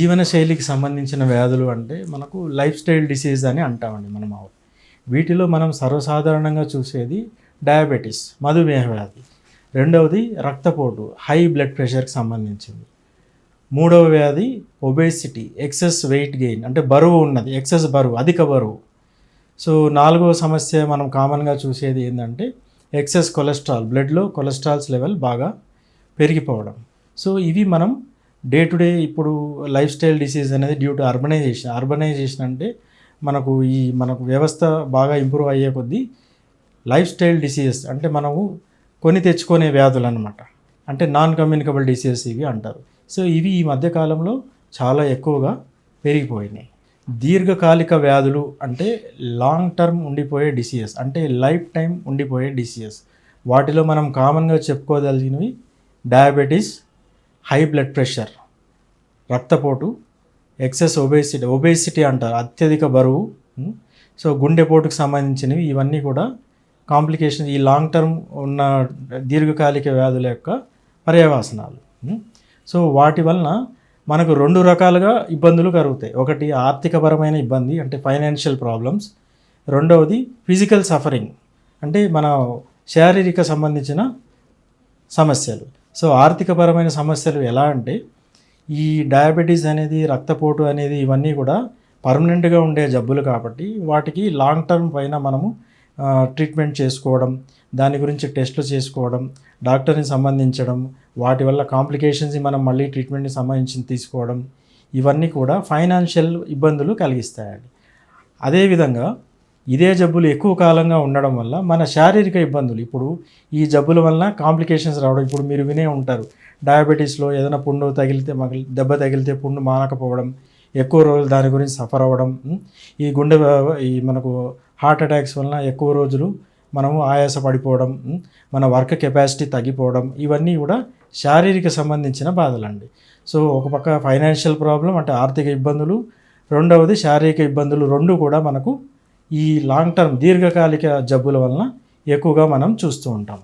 జీవనశైలికి సంబంధించిన వ్యాధులు అంటే మనకు లైఫ్ స్టైల్ డిసీజ్ అని అంటామండి మనం. వీటిలో మనం సర్వసాధారణంగా చూసేది డయాబెటీస్, మధుమేహ వ్యాధి. రెండవది రక్తపోటు, హై బ్లడ్ ప్రెషర్కి సంబంధించింది. మూడవ వ్యాధి ఒబేసిటీ, ఎక్సెస్ వెయిట్ గెయిన్, అంటే బరువు ఉన్నది, ఎక్సెస్ బరువు, అధిక బరువు. సో నాలుగవ సమస్య మనం కామన్గా చూసేది ఏంటంటే ఎక్సెస్ కొలెస్ట్రాల్, బ్లడ్లో కొలెస్ట్రాల్స్ లెవెల్ బాగా పెరిగిపోవడం. సో ఇవి మనం డే టు డే ఇప్పుడు లైఫ్ స్టైల్ డిసీజ్ అనేది డ్యూ టు అర్బనైజేషన్ అంటే మనకు వ్యవస్థ బాగా ఇంప్రూవ్ అయ్యే కొద్దీ లైఫ్ స్టైల్ డిసీజెస్ అంటే మనము కొని తెచ్చుకునే వ్యాధులు అనమాట. అంటే నాన్ కమ్యూనికబుల్ డిసీజెస్ ఇవి అంటారు. సో ఇవి ఈ మధ్యకాలంలో చాలా ఎక్కువగా పెరిగిపోయినాయి. దీర్ఘకాలిక వ్యాధులు అంటే లాంగ్ టర్మ్ ఉండిపోయే డిసీజెస్, అంటే లైఫ్ టైం ఉండిపోయే డిసీజెస్. వాటిలో మనం కామన్గా చెప్పుకోదలిగినవి డయాబెటీస్, హై బ్లడ్ ప్రెషర్, రక్తపోటు, ఎక్సెస్ ఒబేసిటీ అంటారు, అత్యధిక బరువు. సో గుండెపోటుకు సంబంధించినవి ఇవన్నీ కూడా కాంప్లికేషన్, ఈ లాంగ్ టర్మ్ ఉన్న దీర్ఘకాలిక వ్యాధుల యొక్క పర్యవసానాలు. సో వాటి వలన మనకు రెండు రకాలుగా ఇబ్బందులు కలుగుతాయి. ఒకటి ఆర్థికపరమైన ఇబ్బంది, అంటే ఫైనాన్షియల్ ప్రాబ్లమ్స్. రెండవది ఫిజికల్ సఫరింగ్, అంటే మన శారీరక సంబంధించిన సమస్యలు. సో ఆర్థికపరమైన సమస్యలు ఎలా అంటే ఈ డయాబెటీస్ అనేది, రక్తపోటు అనేది ఇవన్నీ కూడా పర్మనెంట్గా ఉండే జబ్బులు కాబట్టి వాటికి లాంగ్ టర్మ్ పైన మనము ట్రీట్మెంట్ చేసుకోవడం, దాని గురించి టెస్టులు చేసుకోవడం, డాక్టర్ని సంబంధించడం, వాటి వల్ల కాంప్లికేషన్స్ మనం మళ్ళీ ట్రీట్మెంట్ని సంబంధించి తీసుకోవడం, ఇవన్నీ కూడా ఫైనాన్షియల్ ఇబ్బందులు కలిగిస్తాయండి. అదేవిధంగా ఇదే జబ్బులు ఎక్కువ కాలంగా ఉండడం వల్ల మన శారీరక ఇబ్బందులు, ఇప్పుడు ఈ జబ్బుల వలన కాంప్లికేషన్స్ రావడం. ఇప్పుడు మీరు వినే ఉంటారు, డయాబెటీస్లో ఏదైనా పుండు తగిలితే దెబ్బ తగిలితే పుండు మానకపోవడం, ఎక్కువ రోజులు దాని గురించి సఫర్ అవ్వడం. ఈ మనకు హార్ట్ అటాక్స్ వలన ఎక్కువ రోజులు మనము ఆయాస పడిపోవడం, మన వర్క్ కెపాసిటీ తగ్గిపోవడం, ఇవన్నీ కూడా శారీరక సంబంధించిన బాధలండి. సో ఒక పక్క ఫైనాన్షియల్ ప్రాబ్లం అంటే ఆర్థిక ఇబ్బందులు, రెండవది శారీరక ఇబ్బందులు, రెండు కూడా మనకు ఈ లాంగ్ టర్మ్ దీర్ఘకాలిక జబ్బుల వలన ఎక్కువగా మనం చూస్తూ ఉంటాం.